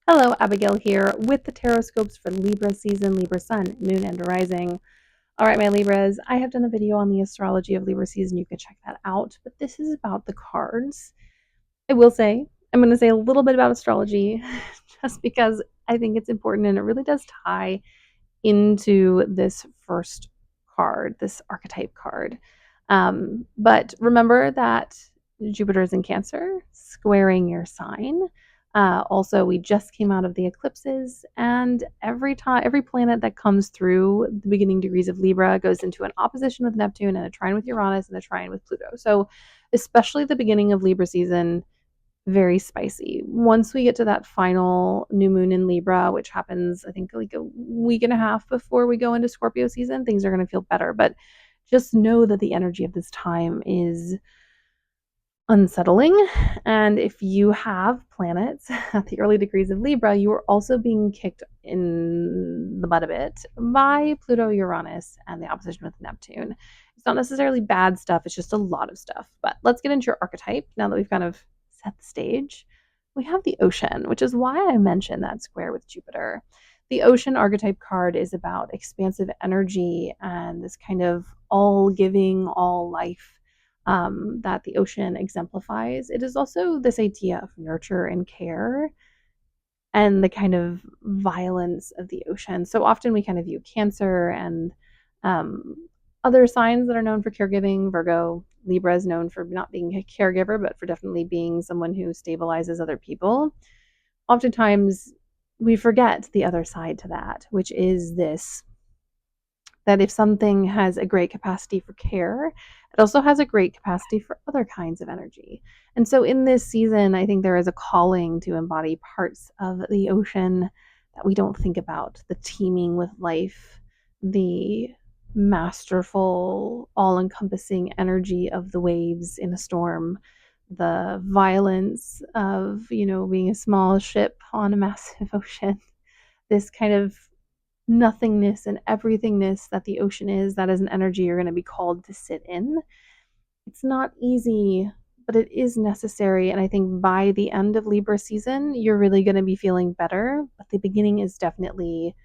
Hello, Abigail here with the Tarotscopes for Libra season, Libra sun, moon, and rising. All right, my Libras, I have done a video on the astrology of Libra season. You can check that out, but this is about the cards. I will say, I'm going to say a little bit about astrology just because I think it's important and it really does tie into this first card, this archetype card. But remember that Jupiter is in Cancer, squaring your sign. Also, we just came out of the eclipses, and every planet that comes through the beginning degrees of Libra goes into an opposition with Neptune and a trine with Uranus and a trine with Pluto. So, especially the beginning of Libra season, very spicy. Once we get to that final new moon in Libra, which happens, I think, like a week and a half before we go into Scorpio season, things are going to feel better. But just know that the energy of this time is unsettling. And if you have planets at the early degrees of Libra, you are also being kicked in the butt a bit by Pluto, Uranus, and the opposition with Neptune. It's not necessarily bad stuff, it's just a lot of stuff. But let's get into your archetype now that we've kind of set the stage. We have the ocean, which is why I mentioned that square with Jupiter. The ocean archetype card is about expansive energy and this kind of all giving, all life that the ocean exemplifies. It is also this idea of nurture and care and the kind of violence of the ocean. So often we kind of view Cancer and other signs that are known for caregiving. Virgo, Libra is known for not being a caregiver, but for definitely being someone who stabilizes other people. Oftentimes, we forget the other side to that, which is this that if something has a great capacity for care, it also has a great capacity for other kinds of energy. And so in this season, I think there is a calling to embody parts of the ocean that we don't think about, the teeming with life, the masterful, all encompassing energy of the waves in a storm, the violence of, being a small ship on a massive ocean, this kind of nothingness and everythingness that the ocean is. That is an energy you're going to be called to sit in. It's not easy, but it is necessary. And I think by the end of Libra season, you're really going to be feeling better. But the beginning is definitely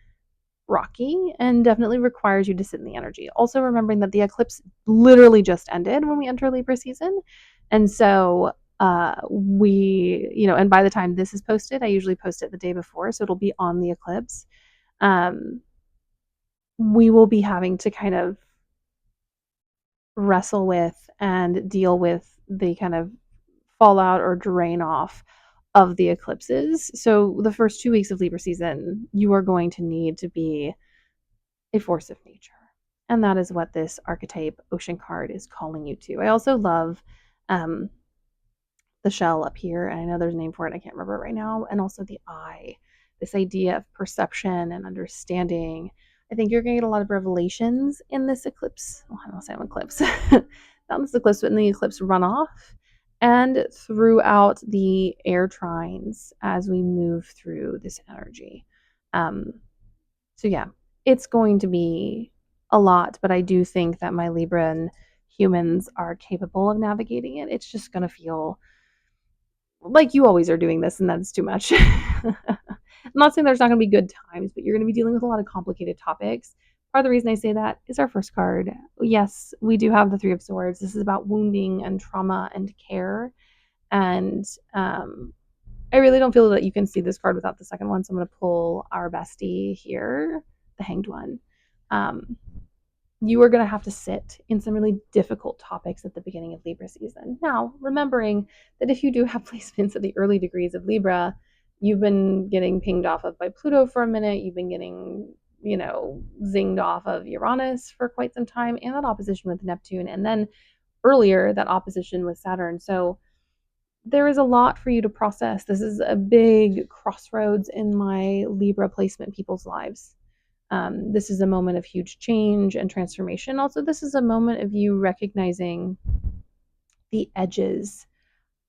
rocky and definitely requires you to sit in the energy. Also, remembering that the eclipse literally just ended when we enter Libra season. And so, and by the time this is posted, I usually post it the day before. So it'll be on the eclipse. We will be having to kind of wrestle with and deal with the kind of fallout or drain off of the eclipses. So the first 2 weeks of Libra season, you are going to need to be a force of nature. And that is what this archetype ocean card is calling you to. I also love the shell up here, and I know there's a name for it, I can't remember it right now, and also the eye, this idea of perception and understanding. I think you're going to get a lot of revelations in this eclipse. Well, I don't say eclipse, not in this eclipse, but in the eclipse runoff and throughout the air trines as we move through this energy. So yeah, it's going to be a lot, but I do think that my Libran humans are capable of navigating it. It's just going to feel like you always are doing this, and that's too much. I'm not saying there's not going to be good times, but you're going to be dealing with a lot of complicated topics. Part of the reason I say that is our first card. Yes, we do have the Three of Swords. This is about wounding and trauma and care. And I really don't feel that you can see this card without the second one. So I'm going to pull our bestie here, the Hanged One. You are going to have to sit in some really difficult topics at the beginning of Libra season. Now, remembering that if you do have placements at the early degrees of Libra, you've been getting pinged off of by Pluto for a minute, you've been getting, zinged off of Uranus for quite some time, and that opposition with Neptune, and then earlier, that opposition with Saturn. So there is a lot for you to process. This is a big crossroads in my Libra placement people's lives. This is a moment of huge change and transformation. Also, this is a moment of you recognizing the edges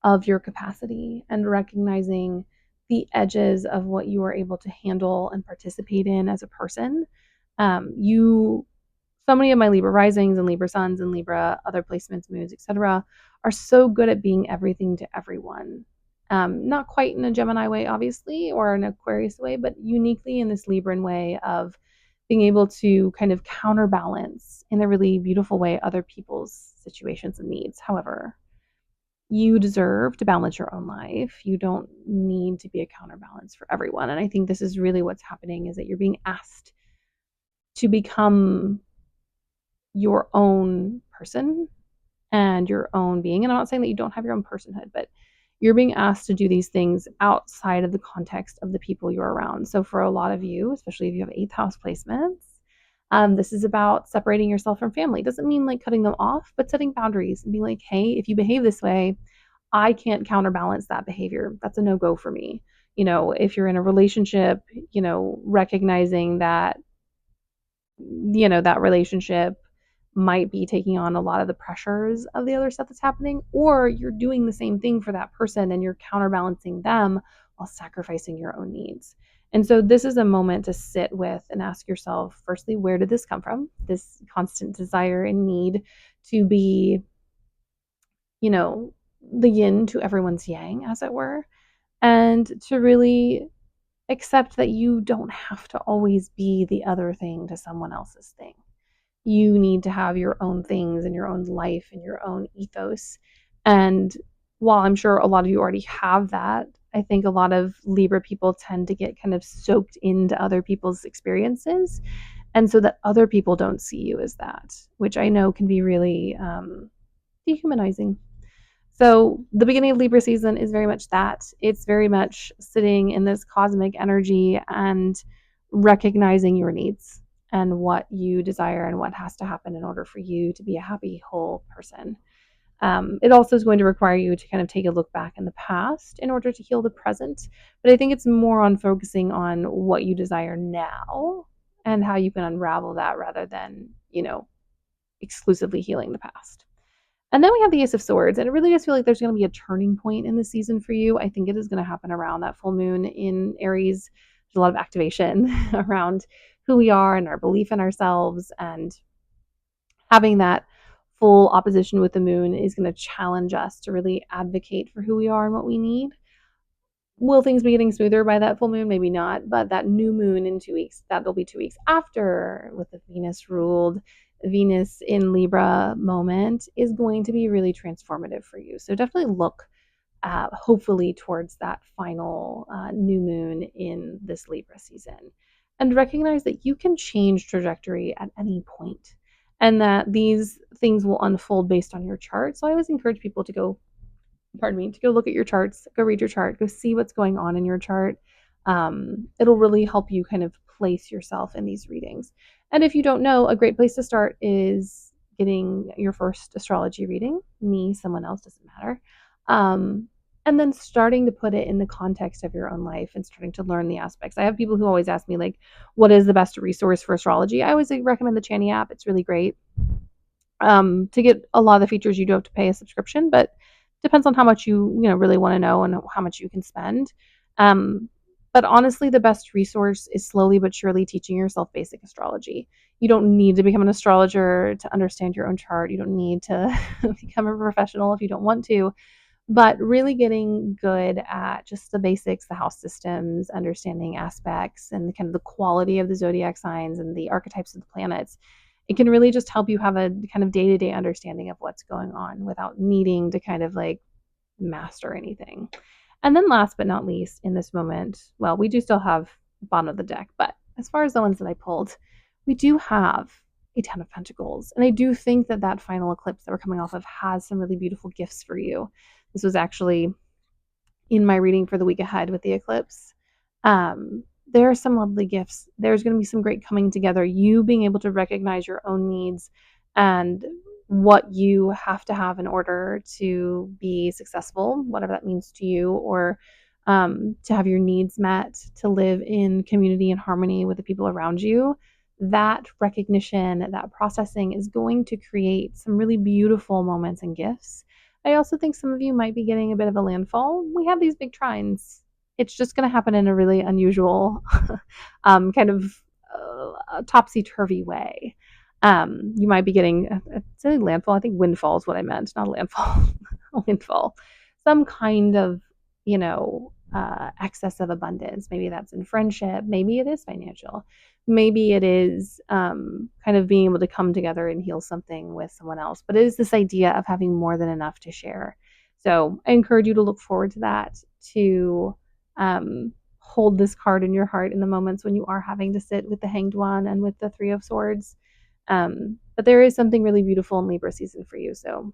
of your capacity and recognizing the edges of what you are able to handle and participate in as a person. So many of my Libra risings and Libra suns and Libra other placements, moons, etc., are so good at being everything to everyone. Not quite in a Gemini way, obviously, or an Aquarius way, but uniquely in this Libran way of being able to kind of counterbalance in a really beautiful way other people's situations and needs. However, you deserve to balance your own life. You don't need to be a counterbalance for everyone. And I think this is really what's happening, is that you're being asked to become your own person and your own being. And I'm not saying that you don't have your own personhood, but you're being asked to do these things outside of the context of the people you're around. So for a lot of you, especially if you have eighth house placements, this is about separating yourself from family. It doesn't mean like cutting them off, but setting boundaries and being like, hey, if you behave this way, I can't counterbalance that behavior. That's a no-go for me. If you're in a relationship, recognizing that, that relationship might be taking on a lot of the pressures of the other stuff that's happening, or you're doing the same thing for that person and you're counterbalancing them while sacrificing your own needs. And so this is a moment to sit with and ask yourself, firstly, where did this come from? This constant desire and need to be, the yin to everyone's yang, as it were, and to really accept that you don't have to always be the other thing to someone else's thing. You need to have your own things and your own life and your own ethos. And while I'm sure a lot of you already have that, I think a lot of Libra people tend to get kind of soaked into other people's experiences. And so that other people don't see you as that, which I know can be really dehumanizing. So the beginning of Libra season is very much that. It's very much sitting in this cosmic energy and recognizing your needs and what you desire and what has to happen in order for you to be a happy, whole person. It also is going to require you to kind of take a look back in the past in order to heal the present. But I think it's more on focusing on what you desire now and how you can unravel that rather than, exclusively healing the past. And then we have the Ace of Swords, and it really does feel like there's going to be a turning point in the season for you. I think it is going to happen around that full moon in Aries. There's a lot of activation around who we are and our belief in ourselves, and having that full opposition with the moon is going to challenge us to really advocate for who we are and what we need. Will things be getting smoother by that full moon? Maybe not, but that new moon in 2 weeks, that'll be 2 weeks after, with the Venus ruled, Venus in Libra moment, is going to be really transformative for you. So definitely look hopefully towards that final new moon in this Libra season, and recognize that you can change trajectory at any point and that these things will unfold based on your chart. So I always encourage people to go look at your charts, go read your chart, go see what's going on in your chart. It'll really help you kind of place yourself in these readings. And if you don't know, a great place to start is getting your first astrology reading. Me, someone else, doesn't matter. And then starting to put it in the context of your own life and starting to learn the aspects. I have people who always ask me, like, what is the best resource for astrology? I always recommend the Chani app. It's really great. To get a lot of the features, you do have to pay a subscription, but depends on how much you really want to know and how much you can spend. But honestly, the best resource is slowly but surely teaching yourself basic astrology. You don't need to become an astrologer to understand your own chart. You don't need to become a professional if you don't want to, but really getting good at just the basics, the house systems, understanding aspects and kind of the quality of the zodiac signs and the archetypes of the planets. It can really just help you have a kind of day-to-day understanding of what's going on without needing to kind of like master anything. And then last but not least, in this moment, well, we do still have bottom of the deck, but as far as the ones that I pulled, we do have a Ten of Pentacles. And I do think that that final eclipse that we're coming off of has some really beautiful gifts for you. This was actually in my reading for the week ahead with the eclipse. There are some lovely gifts. There's going to be some great coming together. You being able to recognize your own needs and what you have to have in order to be successful, whatever that means to you, or to have your needs met, to live in community and harmony with the people around you. That recognition, that processing is going to create some really beautiful moments and gifts. I also think some of you might be getting a bit of a landfall. We have these big trines. It's just going to happen in a really unusual kind of topsy-turvy way. You might be getting a landfall. I think windfall is what I meant, not a landfall. A windfall. Some kind of excess of abundance. Maybe that's in friendship. Maybe it is financial. Maybe it is kind of being able to come together and heal something with someone else. But it is this idea of having more than enough to share. So I encourage you to look forward to that, to hold this card in your heart in the moments when you are having to sit with the Hanged One and with the Three of Swords. But there is something really beautiful in Libra season for you. So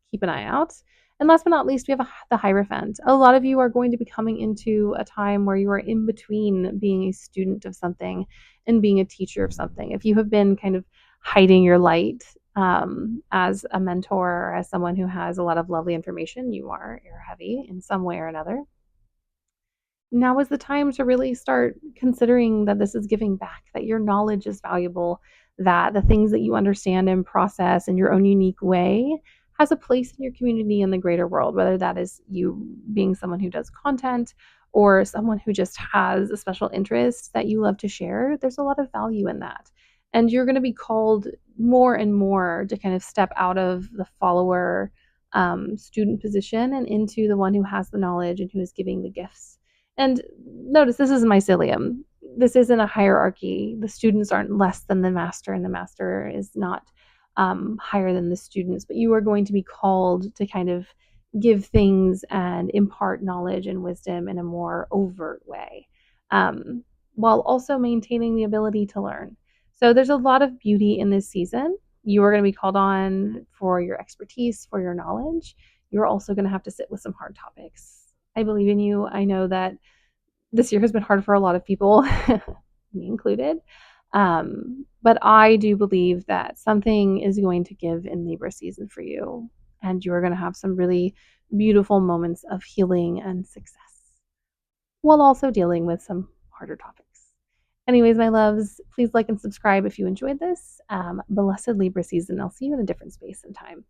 keep an eye out. And last but not least, we have the Hierophant. A lot of you are going to be coming into a time where you are in between being a student of something and being a teacher of something. If you have been kind of hiding your light as a mentor or as someone who has a lot of lovely information, you are air heavy in some way or another. Now is the time to really start considering that this is giving back, that your knowledge is valuable, that the things that you understand and process in your own unique way has a place in your community and the greater world, whether that is you being someone who does content or someone who just has a special interest that you love to share. There's a lot of value in that. And you're going to be called more and more to kind of step out of the follower student position and into the one who has the knowledge and who is giving the gifts. And notice this is mycelium. This isn't a hierarchy. The students aren't less than the master, and the master is not higher than the students. But you are going to be called to kind of give things and impart knowledge and wisdom in a more overt way, while also maintaining the ability to learn. So there's a lot of beauty in this season. You are going to be called on for your expertise, for your knowledge. You're also going to have to sit with some hard topics. I believe in you. I know that this year has been hard for a lot of people, me included. But I do believe that something is going to give in Libra season for you, and you're going to have some really beautiful moments of healing and success while also dealing with some harder topics. Anyways, my loves, please like and subscribe if you enjoyed this. Blessed Libra season. I'll see you in a different space and time.